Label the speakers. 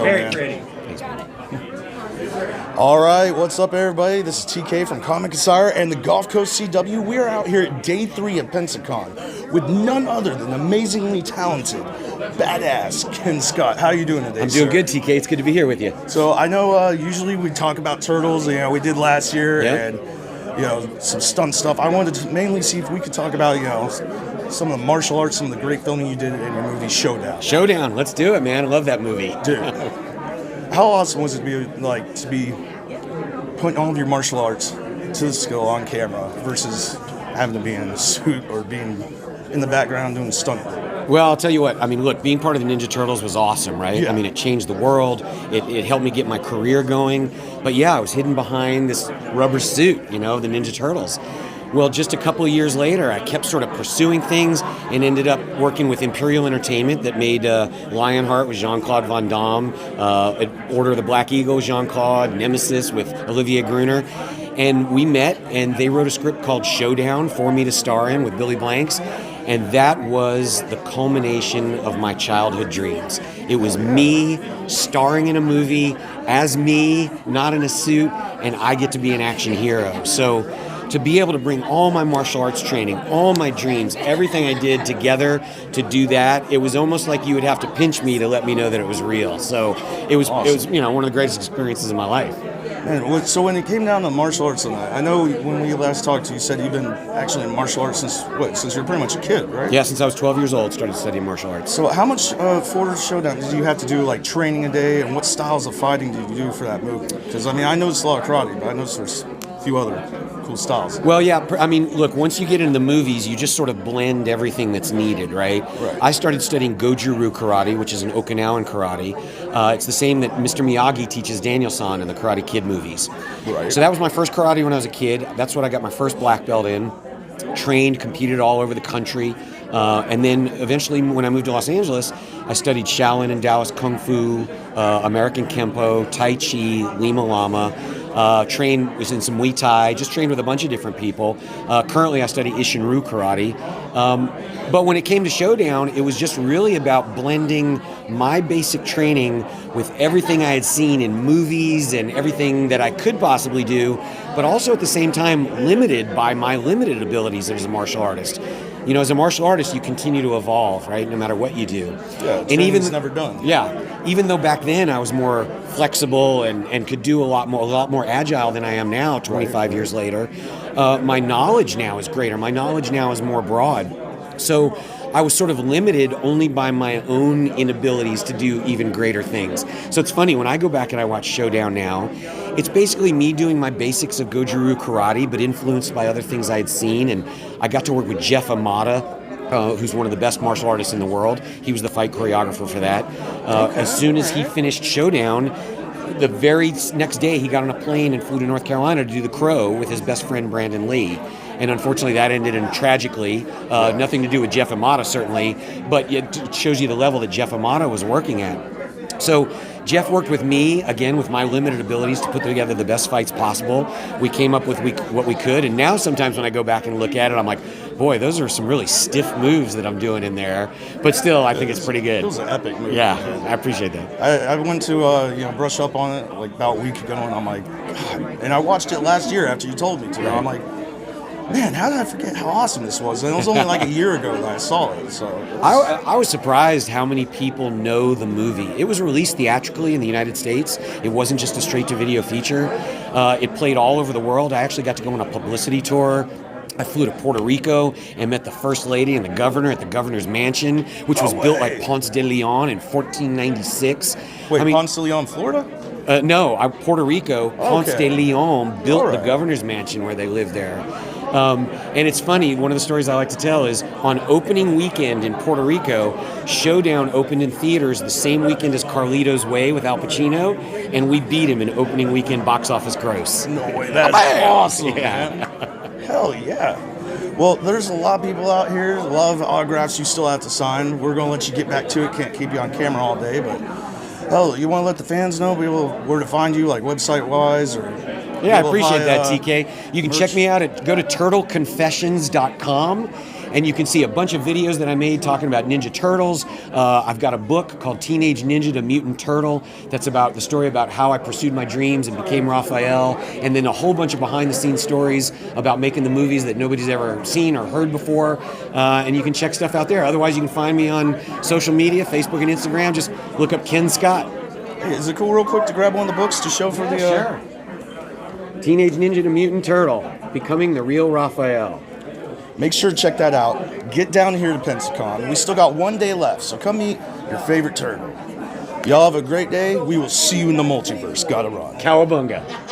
Speaker 1: dope,
Speaker 2: Very
Speaker 1: man.
Speaker 2: pretty.
Speaker 1: All right, what's up, everybody? This is TK from Comic Sire and the Gulf Coast CW. We are out here at day 3 of Pensacon with none other than amazingly talented, badass Kenn Scott. How are you doing today,
Speaker 3: I'm doing good, TK. It's good to be here with you.
Speaker 1: So I know usually we talk about turtles. You know, we did last year,
Speaker 3: Yep.
Speaker 1: and you know, some stunt stuff. I wanted to mainly see if we could talk about, you know, some of the martial arts, some of the great filming you did in your movie Showdown.
Speaker 3: Showdown. Let's do it, man. I love that movie.
Speaker 1: Dude, how awesome was it to be putting all of your martial arts to the skill on camera versus having to be in a suit or being in the background doing stunt work?
Speaker 3: Well, I'll tell you what. I mean, look, being part of the Ninja Turtles was awesome, right?
Speaker 1: Yeah.
Speaker 3: I mean, it changed the world. It helped me get my career going. But yeah, I was hidden behind this rubber suit, you know, the Ninja Turtles. Well, just a couple of years later, I kept sort of pursuing things and ended up working with Imperial Entertainment that made Lionheart with Jean-Claude Van Damme, Order of the Black Eagle, Jean-Claude, Nemesis with Olivier Gruner. And we met, and they wrote a script called Showdown for me to star in with Billy Blanks. And that was the culmination of my childhood dreams. It was me starring in a movie as me, not in a suit, and I get to be an action hero. So to be able to bring all my martial arts training, all my dreams, everything I did together to do that, it was almost like you would have to pinch me to let me know that it was real. So it was,
Speaker 1: Awesome.
Speaker 3: you know, one of the greatest experiences of my life.
Speaker 1: And so when it came down to martial arts, I know when we last talked to you, you said you've been actually in martial arts since you're pretty much a kid, right?
Speaker 3: Yeah, since I was 12 years old, started studying martial arts.
Speaker 1: So how much for Showdown did you have to do, like training a day, and what styles of fighting did you do for that movie? Because I mean, I noticed a lot of karate, but I noticed there's a few other cool styles.
Speaker 3: Well, yeah, I mean, look, once you get into the movies, you just sort of blend everything that's needed, right?
Speaker 1: Right.
Speaker 3: I started studying Goju-Ryu karate, which is an Okinawan karate. It's the same that Mr. Miyagi teaches Daniel-san in the Karate Kid movies.
Speaker 1: Right.
Speaker 3: So that was my first karate when I was a kid. That's what I got my first black belt in. Trained, competed all over the country. And then eventually when I moved to Los Angeles, I studied Shaolin and Taoist Kung Fu, American Kempo, Tai Chi, Lima Lama. Was in some Muay Thai, just trained with a bunch of different people. Currently I study Isshin-Ryu karate. But when it came to Showdown, it was just really about blending my basic training with everything I had seen in movies and everything that I could possibly do, but also at the same time limited by my limited abilities as a martial artist. You know, as a martial artist, you continue to evolve, right? No matter what you do.
Speaker 1: Yeah,
Speaker 3: and even
Speaker 1: never done.
Speaker 3: Yeah, even though back then I was more flexible and could do a lot more agile than I am now, 25 years later. My knowledge now is greater. My knowledge now is more broad. So I was sort of limited only by my own inabilities to do even greater things. So it's funny, when I go back and I watch Showdown now, it's basically me doing my basics of Goju-Ryu karate, but influenced by other things I had seen. And I got to work with Jeff Amata, who's one of the best martial artists in the world. He was the fight choreographer for that. As soon as he finished Showdown, the very next day he got on a plane and flew to North Carolina to do The Crow with his best friend Brandon Lee. And unfortunately that ended in tragically. Nothing to do with Jeff Amata, certainly, but it shows you the level that Jeff Amata was working at. So Jeff worked with me, again, with my limited abilities to put together the best fights possible. We came up with what we could, and now sometimes when I go back and look at it, I'm like, boy, those are some really stiff moves that I'm doing in there. But still, I think it's pretty good.
Speaker 1: It was an epic movie.
Speaker 3: Yeah, I appreciate that.
Speaker 1: I went to brush up on it like about a week ago, and I'm like, God. And I watched it last year after you told me to. And I'm like, man, how did I forget how awesome this was? And it was only like a year ago that I saw it. So
Speaker 3: I was surprised how many people know the movie. It was released theatrically in the United States. It wasn't just a straight-to-video feature. It played all over the world. I actually got to go on a publicity tour. I flew to Puerto Rico and met the First Lady and the Governor at the Governor's Mansion, which was built like Ponce de Leon in 1496.
Speaker 1: Wait, Ponce de Leon, Florida?
Speaker 3: No, Puerto Rico. Ponce de Leon built
Speaker 1: All right.
Speaker 3: the Governor's Mansion where they live there. And it's funny, one of the stories I like to tell is on opening weekend in Puerto Rico, Showdown opened in theaters the same weekend as Carlito's Way with Al Pacino, and we beat him in opening weekend box office gross.
Speaker 1: No way, that's awesome,
Speaker 3: Yeah.
Speaker 1: man. Hell yeah. Well, there's a lot of people out here, a lot of autographs you still have to sign. We're going to let you get back to it. Can't keep you on camera all day, but hell, you want to let the fans know where to find you, like website-wise? Or
Speaker 3: Yeah, I appreciate that, TK. You can check me out go to turtleconfessions.com, and you can see a bunch of videos that I made talking about Ninja Turtles. I've got a book called Teenage Ninja to Mutant Turtle that's about the story about how I pursued my dreams and became Raphael, and then a whole bunch of behind-the-scenes stories about making the movies that nobody's ever seen or heard before, and you can check stuff out there. Otherwise, you can find me on social media, Facebook and Instagram. Just look up Kenn Scott.
Speaker 1: Hey, is it cool real quick to grab one of the books to show for the...
Speaker 3: Sure. Teenage Ninja to Mutant Turtle, Becoming the Real Raphael.
Speaker 1: Make sure to check that out. Get down here to Pensacon. We still got 1 day left, so come meet your favorite turtle. Y'all have a great day. We will see you in the multiverse. Gotta run.
Speaker 3: Cowabunga.